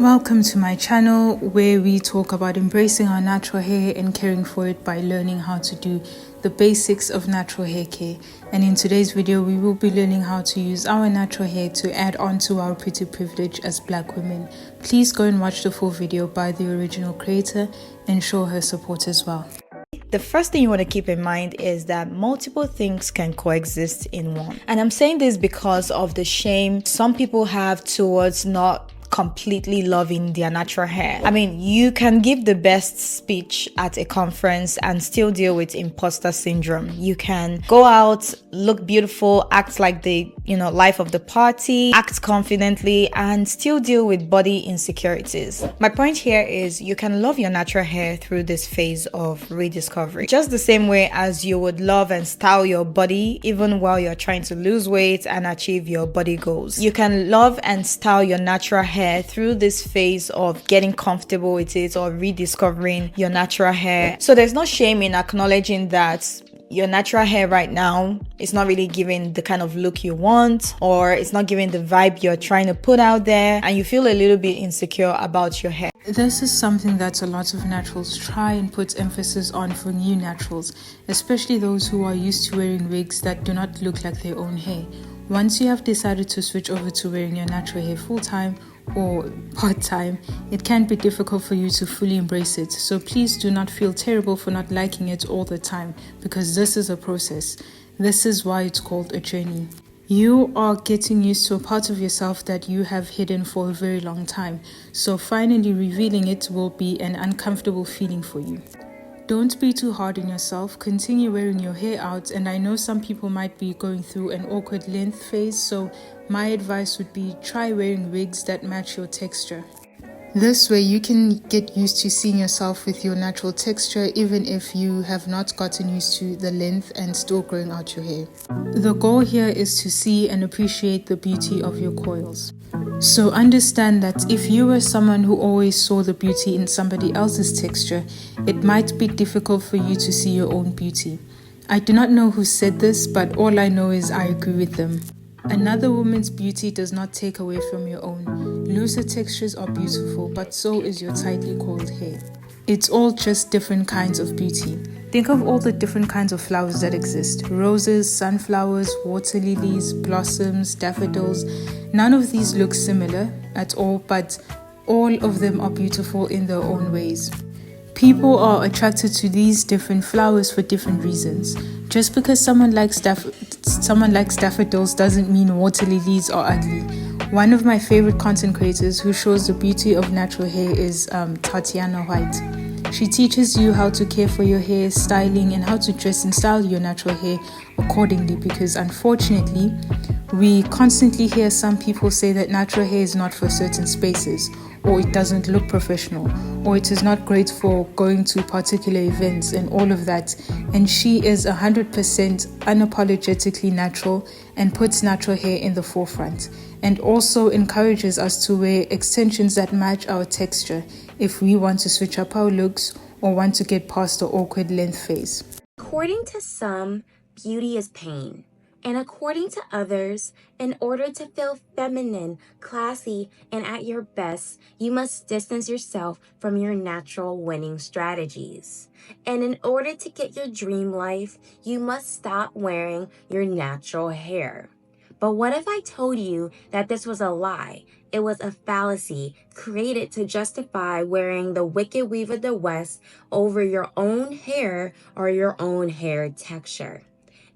Welcome to my channel where we talk about embracing our natural hair and caring for it by learning how to do the basics of natural hair care. And in today's video, we will be learning how to use our natural hair to add on to our pretty privilege as Black women. Please go and watch the full video by the original creator and show her support as well. The first thing you want to keep in mind is that multiple things can coexist in one. And I'm saying this because of the shame some people have towards not completely loving their natural hair. I mean, you can give the best speech at a conference and still deal with imposter syndrome. You can go out, look beautiful, act like the life of the party, act confidently, and still deal with body insecurities. My point here is you can love your natural hair through this phase of rediscovery, just the same way as you would love and style your body even while you're trying to lose weight and achieve your body goals. You can love and style your natural hair through this phase of getting comfortable with it or rediscovering your natural hair. So there's no shame in acknowledging that your natural hair right now is not really giving the kind of look you want, or it's not giving the vibe you're trying to put out there, and you feel a little bit insecure about your hair. This is something that a lot of naturals try and put emphasis on for new naturals, especially those who are used to wearing wigs that do not look like their own hair. Once you have decided to switch over to wearing your natural hair full-time or part-time, it can be difficult for you to fully embrace it. So please do not feel terrible for not liking it all the time, because this is a process. This is why it's called a journey. You are getting used to a part of yourself that you have hidden for a very long time. So finally revealing it will be an uncomfortable feeling for you. Don't be too hard on yourself. Continue wearing your hair out, and I know some people might be going through an awkward length phase, so my advice would be try wearing wigs that match your texture. This way you can get used to seeing yourself with your natural texture even if you have not gotten used to the length and still growing out your hair. The goal here is to see and appreciate the beauty of your coils. So understand that if you were someone who always saw the beauty in somebody else's texture, it might be difficult for you to see your own beauty. I do not know who said this, but all I know is I agree with them. Another woman's beauty does not take away from your own. Looser textures are beautiful, but so is your tightly coiled hair. It's all just different kinds of beauty. Think of all the different kinds of flowers that exist. Roses, sunflowers, water lilies, blossoms, daffodils. None of these look similar at all, but all of them are beautiful in their own ways. People are attracted to these different flowers for different reasons. Just because someone likes daffodils doesn't mean water lilies are ugly. One of my favorite content creators who shows the beauty of natural hair is Tatiana White. She teaches you how to care for your hair, styling, and how to dress and style your natural hair accordingly, because unfortunately, we constantly hear some people say that natural hair is not for certain spaces, or it doesn't look professional, or it is not great for going to particular events and all of that. And she is 100% unapologetically natural and puts natural hair in the forefront, and also encourages us to wear extensions that match our texture if we want to switch up our looks or want to get past the awkward length phase. According to some, beauty is pain. And according to others, in order to feel feminine, classy, and at your best, you must distance yourself from your natural winning strategies. And in order to get your dream life, you must stop wearing your natural hair. But what if I told you that this was a lie? It was a fallacy created to justify wearing the wicked weave of the West over your own hair or your own hair texture.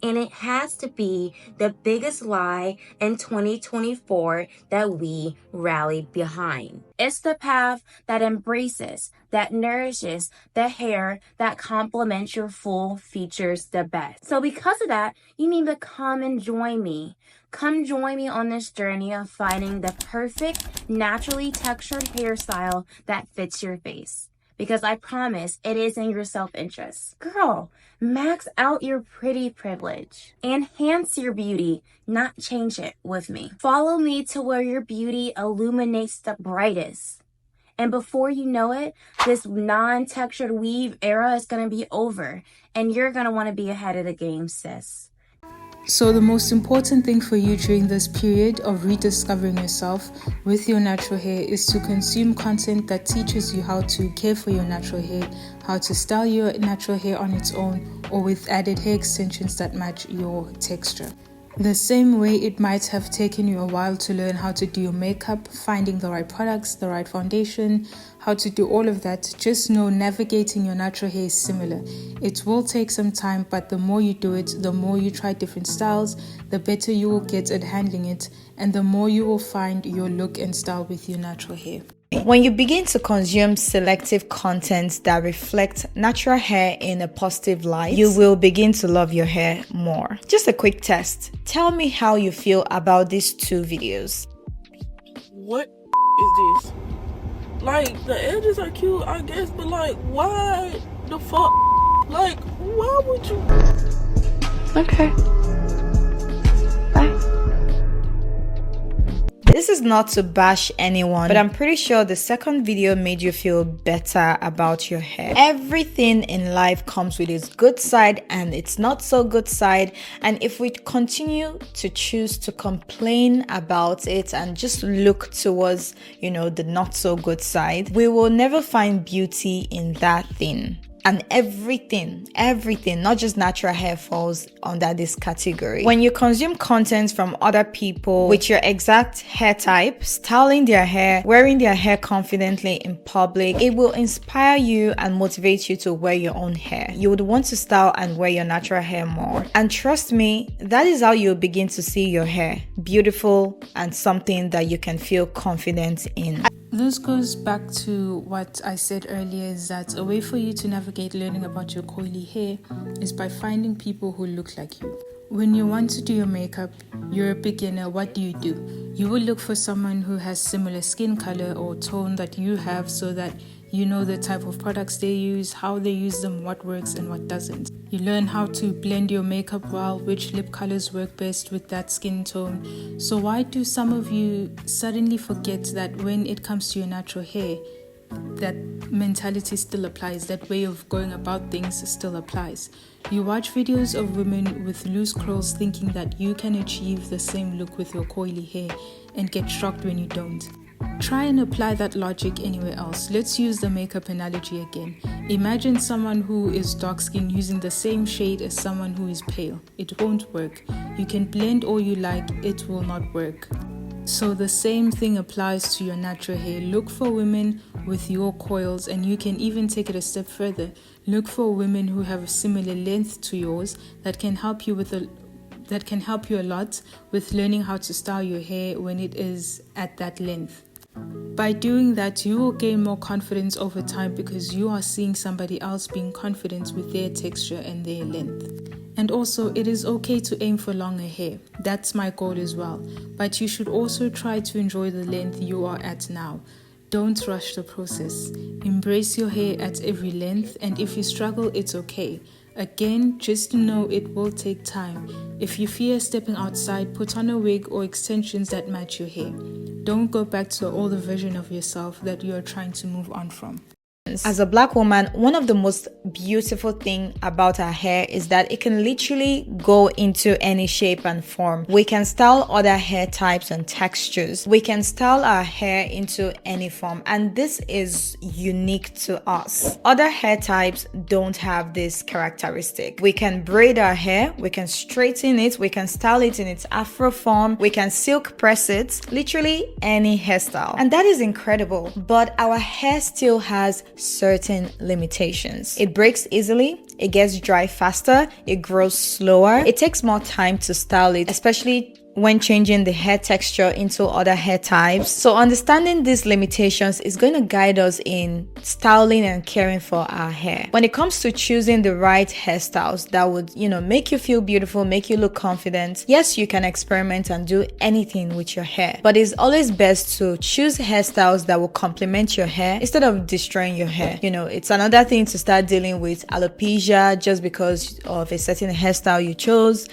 And it has to be the biggest lie in 2024 that we rally behind. It's the path that embraces, that nourishes the hair that complements your full features the best. So because of that, you need to come and join me. Come join me on this journey of finding the perfect, naturally textured hairstyle that fits your face. Because I promise it is in your self-interest. Girl, max out your pretty privilege. Enhance your beauty, not change it with me. Follow me to where your beauty illuminates the brightest. And before you know it, this non-textured weave era is going to be over. And you're going to want to be ahead of the game, sis. So the most important thing for you during this period of rediscovering yourself with your natural hair is to consume content that teaches you how to care for your natural hair, how to style your natural hair on its own, or with added hair extensions that match your texture. The same way it might have taken you a while to learn how to do your makeup, finding the right products, the right foundation, how to do all of that, just know navigating your natural hair is similar. It will take some time, but the more you do it, the more you try different styles, the better you will get at handling it, and the more you will find your look and style with your natural hair. When you begin to consume selective content that reflect natural hair in a positive light, you will begin to love your hair more. Just a quick test. Tell me how you feel about these two videos. What is this? Like, the edges are cute, I guess, but like, why the fuck? Like, why would you? Okay. Bye. This is not to bash anyone, but I'm pretty sure the second video made you feel better about your hair. Everything in life comes with its good side and its not so good side, and if we continue to choose to complain about it and just look towards, the not so good side, we will never find beauty in that thing. And everything, not just natural hair, falls under this category. When you consume content from other people with your exact hair type, styling their hair, wearing their hair confidently in public, it will inspire you and motivate you to wear your own hair. You would want to style and wear your natural hair more. And trust me, that is how you'll begin to see your hair beautiful and something that you can feel confident in. This goes back to what I said earlier, is that a way for you to navigate learning about your coily hair is by finding people who look like you. When you want to do your makeup, you're a beginner, what do? You will look for someone who has similar skin color or tone that you have, so that you know the type of products they use, how they use them, what works and what doesn't. You learn how to blend your makeup well, which lip colors work best with that skin tone. So why do some of you suddenly forget that when it comes to your natural hair, that mentality still applies, that way of going about things still applies? You watch videos of women with loose curls thinking that you can achieve the same look with your coily hair and get shocked when you don't. Try and apply that logic anywhere else. Let's use the makeup analogy again. Imagine someone who is dark skinned using the same shade as someone who is pale. It won't work. You can blend all you like, it will not work. So the same thing applies to your natural hair. Look for women with your coils, and you can even take it a step further. Look for women who have a similar length to yours that can help you a lot with learning how to style your hair when it is at that length. By doing that, you will gain more confidence over time because you are seeing somebody else being confident with their texture and their length. And also, it is okay to aim for longer hair. That's my goal as well. But you should also try to enjoy the length you are at now. Don't rush the process. Embrace your hair at every length, and if you struggle, it's okay. Again, just know it will take time. If you fear stepping outside, put on a wig or extensions that match your hair. Don't go back to the older version of yourself that you are trying to move on from. As a black woman, one of the most beautiful thing about our hair is that it can literally go into any shape and form. We can style other hair types and textures. We can style our hair into any form, and this is unique to us. Other hair types don't have this characteristic. We can braid our hair, we can straighten it, we can style it in its afro form, we can silk press it, literally any hairstyle. And that is incredible, but our hair still has certain limitations. It breaks easily, it gets dry faster, it grows slower, it takes more time to style it, especially when changing the hair texture into other hair types. So understanding these limitations is going to guide us in styling and caring for our hair. When it comes to choosing the right hairstyles that would, make you feel beautiful, make you look confident, yes, you can experiment and do anything with your hair, but it's always best to choose hairstyles that will complement your hair instead of destroying your hair. It's another thing to start dealing with alopecia just because of a certain hairstyle you chose.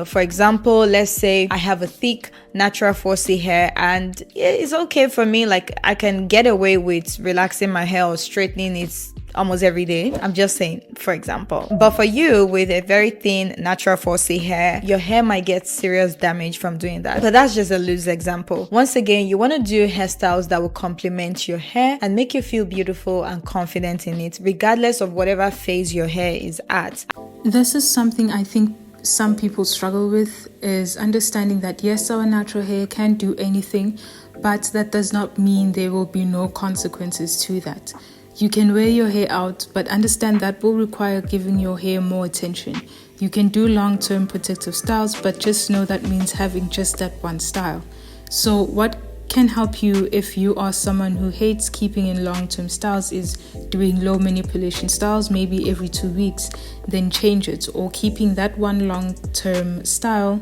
For example, let's say I have a thick natural 4C hair, and it's okay for me, like I can get away with relaxing my hair or straightening it almost every day. I'm just saying, for example. But for you with a very thin natural 4C hair, your hair might get serious damage from doing that. But that's just a loose example. Once again, you want to do hairstyles that will complement your hair and make you feel beautiful and confident in it, regardless of whatever phase your hair is at. This is something I think some people struggle with, is understanding that yes, our natural hair can do anything, but that does not mean there will be no consequences to that. You can wear your hair out, but understand that will require giving your hair more attention. You can do long-term protective styles, but just know that means having just that one style. So what can help you if you are someone who hates keeping in long-term styles is doing low manipulation styles maybe every 2 weeks, then change it, or keeping that one long-term style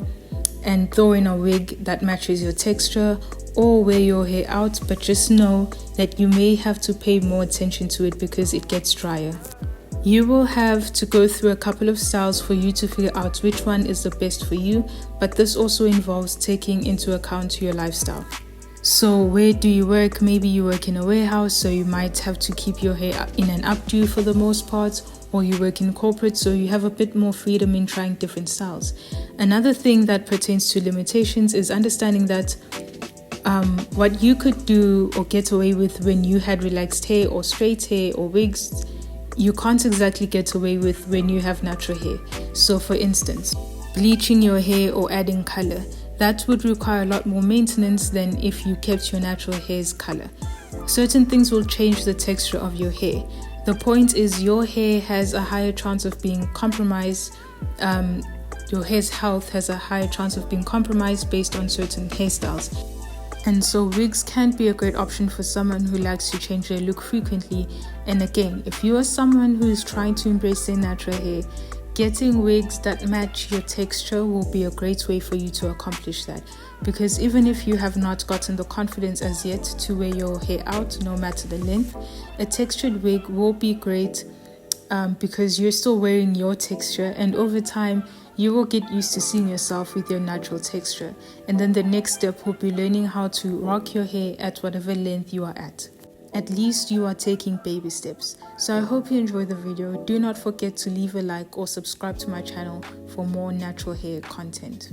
and throw in a wig that matches your texture, or wear your hair out, but just know that you may have to pay more attention to it because it gets drier. You will have to go through a couple of styles for you to figure out which one is the best for you, but this also involves taking into account your lifestyle. So where do you work? Maybe you work in a warehouse, so you might have to keep your hair in an updo for the most part, or you work in corporate, so you have a bit more freedom in trying different styles. Another thing that pertains to limitations is understanding that what you could do or get away with when you had relaxed hair or straight hair or wigs, you can't exactly get away with when you have natural hair. So for instance, bleaching your hair or adding color, that would require a lot more maintenance than if you kept your natural hair's color. Certain things will change the texture of your hair. The point is your hair has a higher chance of being compromised. Your hair's health has a higher chance of being compromised based on certain hairstyles. And so wigs can be a great option for someone who likes to change their look frequently. And again, if you are someone who is trying to embrace their natural hair, getting wigs that match your texture will be a great way for you to accomplish that. Because even if you have not gotten the confidence as yet to wear your hair out, no matter the length, a textured wig will be great because you're still wearing your texture, and over time you will get used to seeing yourself with your natural texture. And then the next step will be learning how to rock your hair at whatever length you are at. At least you are taking baby steps. So I hope you enjoyed the video. Do not forget to leave a like or subscribe to my channel for more natural hair content.